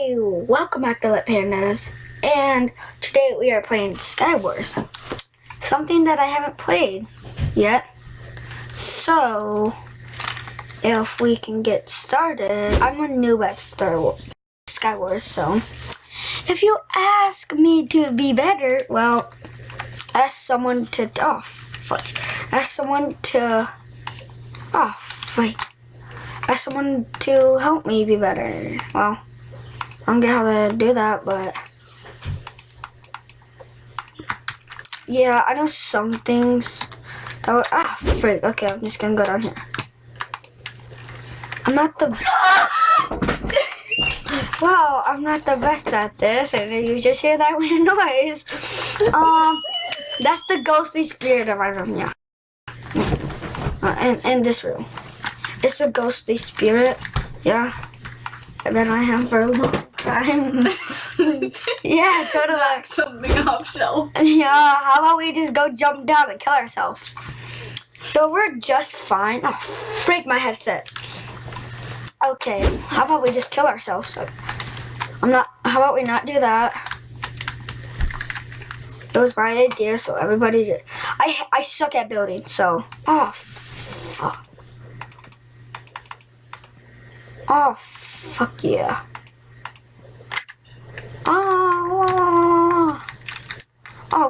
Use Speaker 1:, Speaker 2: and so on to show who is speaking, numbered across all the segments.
Speaker 1: Hey, welcome back to Lit Pandas, and today we are playing Skywars, something that I haven't played yet. So, if we can get started, I'm a noob at Skywars, so if you ask me to be better, well, ask someone to, ask someone to help me be better. Well, I don't get how to do that, but yeah, I know some things that would, okay, I'm just gonna go down here. I'm not the wow, I'm not the best at this, and you just hear that weird noise. That's the ghostly spirit of my room, yeah. In this room. It's a ghostly spirit, yeah. I've been on him for a long time. Yeah, totally.
Speaker 2: Knock something off shelf.
Speaker 1: Yeah, how about we just go jump down and kill ourselves? So we're just fine. Oh, freak my headset. Okay, how about we just kill ourselves? How about we not do that? It was my idea, so everybody just, I suck at building, so, oh, fuck. Oh, fuck yeah. Oh,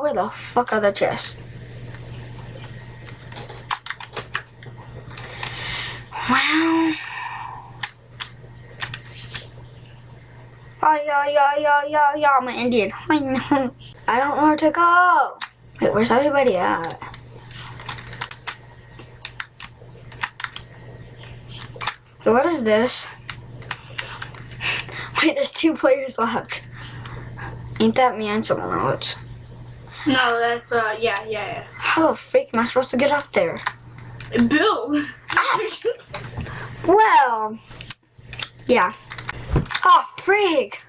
Speaker 1: where the fuck are the chests? Well. Yeah, I'm an Indian. I know. I don't know where to go. Wait, where's everybody at? Wait, what is this? Wait, there's 2 players left. Ain't that me and someone else?
Speaker 2: No, that's, yeah.
Speaker 1: How the freak am I supposed to get up there?
Speaker 2: Bill!
Speaker 1: Well, yeah. Oh, freak!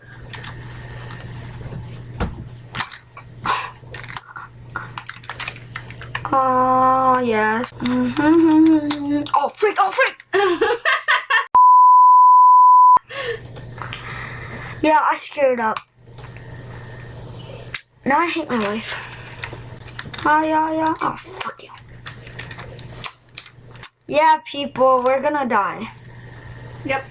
Speaker 1: Oh, yes. Oh, freak! Oh, freak! Yeah, I screwed up. Now I hate my life. Oh, yeah. Oh, fuck you. Yeah, people, we're gonna die.
Speaker 2: Yep.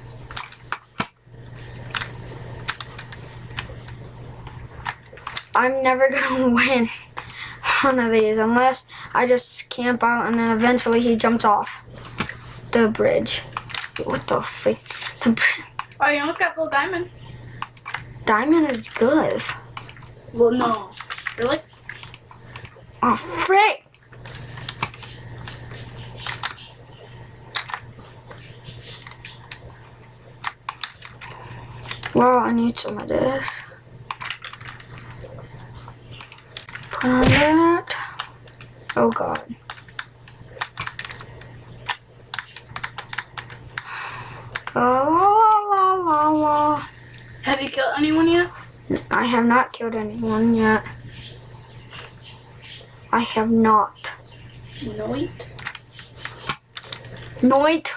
Speaker 1: I'm never gonna win one of these unless I just camp out and then eventually he jumps off the bridge. What the freak? The bridge.
Speaker 2: Oh, you almost got full diamond.
Speaker 1: Diamond is good.
Speaker 2: Well, no. Really?
Speaker 1: Oh, frick! Well, I need some of this. Put on that. Oh, God. La.
Speaker 2: Have you killed anyone yet?
Speaker 1: I have not killed anyone yet. I have not. Noit,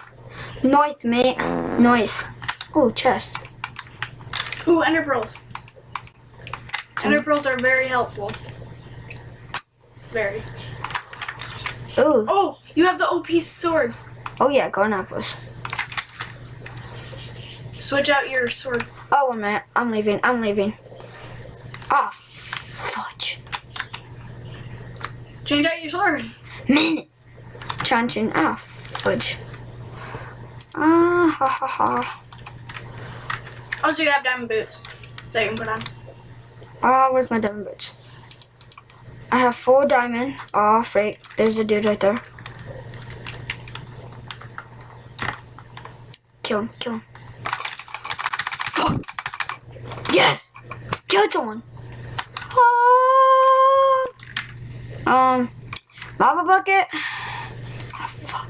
Speaker 1: mate. Noise. Ooh, chest.
Speaker 2: Ooh, ender pearls. Ender pearls are very helpful. Very.
Speaker 1: Ooh.
Speaker 2: Oh, you have the OP sword.
Speaker 1: Oh, yeah, go on apples.
Speaker 2: Switch out your sword.
Speaker 1: Oh, 1 minute. I'm leaving. Oh, fudge.
Speaker 2: Change out your sword.
Speaker 1: Minute. Changing. Ah, fudge. Ah, ha.
Speaker 2: Oh, so you have diamond boots that you can put on.
Speaker 1: Ah, where's my diamond boots? I have 4 diamond. Oh, freak. There's a dude right there. Kill him. Fuck. Yes! Killed someone. Oh. Lava bucket. Oh, fuck.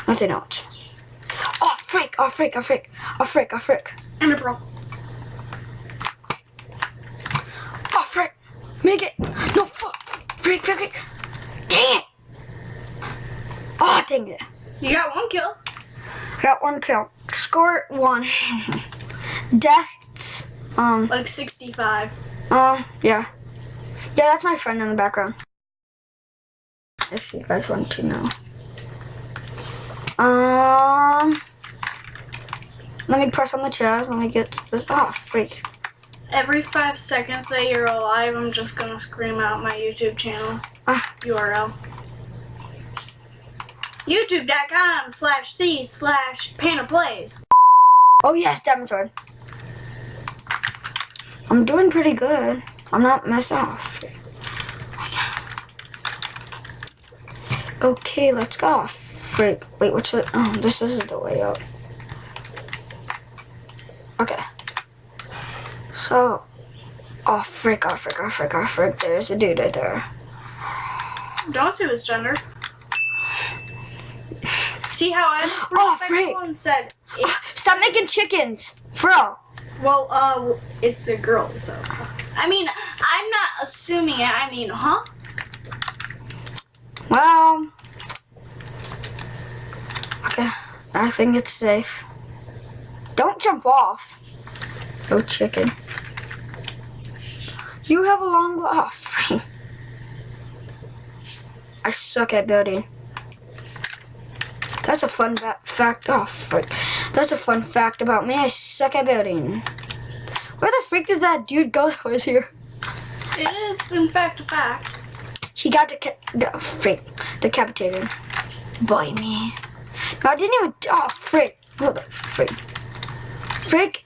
Speaker 1: Nothing else. Oh, frick.
Speaker 2: Ender pearl.
Speaker 1: Oh, frick. Make it. No, fuck. Frick. Dang it. Oh, dang it.
Speaker 2: You got 1 kill.
Speaker 1: Got 1 kill. Score 1. Deaths.
Speaker 2: Like 65.
Speaker 1: Yeah. Yeah, that's my friend in the background. If you guys want to know. Let me press on the chest. Let me get this. Oh, freak.
Speaker 2: Every 5 seconds that you're alive, I'm just gonna scream out my YouTube channel URL. YouTube.com/C/PandaPlays.
Speaker 1: Oh yes, diamond sword. I'm doing pretty good. I'm not messing off. Okay, let's go. Freak. Wait, what's it? Oh, this isn't the way up. Okay. So, oh frick. There's a dude right there.
Speaker 2: Don't see his gender. See how I
Speaker 1: frick.
Speaker 2: and said
Speaker 1: Stop making chickens, bro.
Speaker 2: Well, it's a girl, so. I mean, I'm not assuming it. I mean, huh?
Speaker 1: Well, okay. I think it's safe. Don't jump off. No chicken. You have a long off. I suck at building. That's a fun fact. Oh, frick. That's a fun fact about me. I suck at building. Where the freak does that dude go that was here?
Speaker 2: It is, in fact, a fact.
Speaker 1: He got decapitated by me. No, I didn't even. Oh, frick. What the frick? Frick.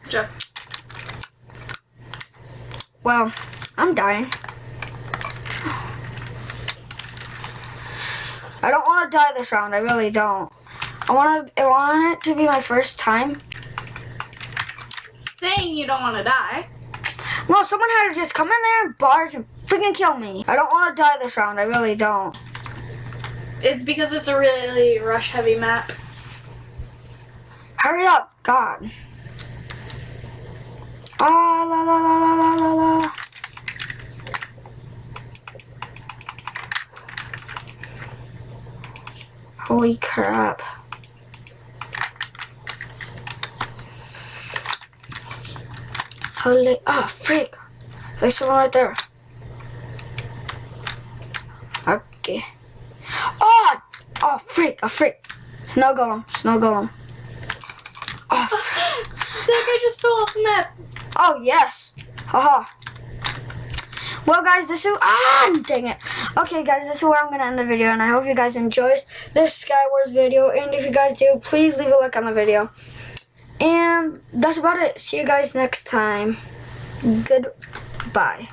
Speaker 2: Jeff.
Speaker 1: Well, I'm dying. I don't want to die this round. I really don't. I want it to be my first time.
Speaker 2: Saying you don't want to die.
Speaker 1: Well, someone had to just come in there and barge and freaking kill me. I don't want to die this round. I really don't.
Speaker 2: It's because it's a really rush-heavy map.
Speaker 1: Hurry up, God. Ah, la la la la la la la. Holy crap. Holy, oh, freak. There's someone right there. Okay. Oh, freak, a freak. Snow golem. Oh,
Speaker 2: That guy just fell off the map.
Speaker 1: oh, yes. Haha. Well, guys, this is... dang it. Okay, guys, this is where I'm going to end the video, and I hope you guys enjoyed this Skywars video, and if you guys do, please leave a like on the video. And that's about it. See you guys next time. Goodbye.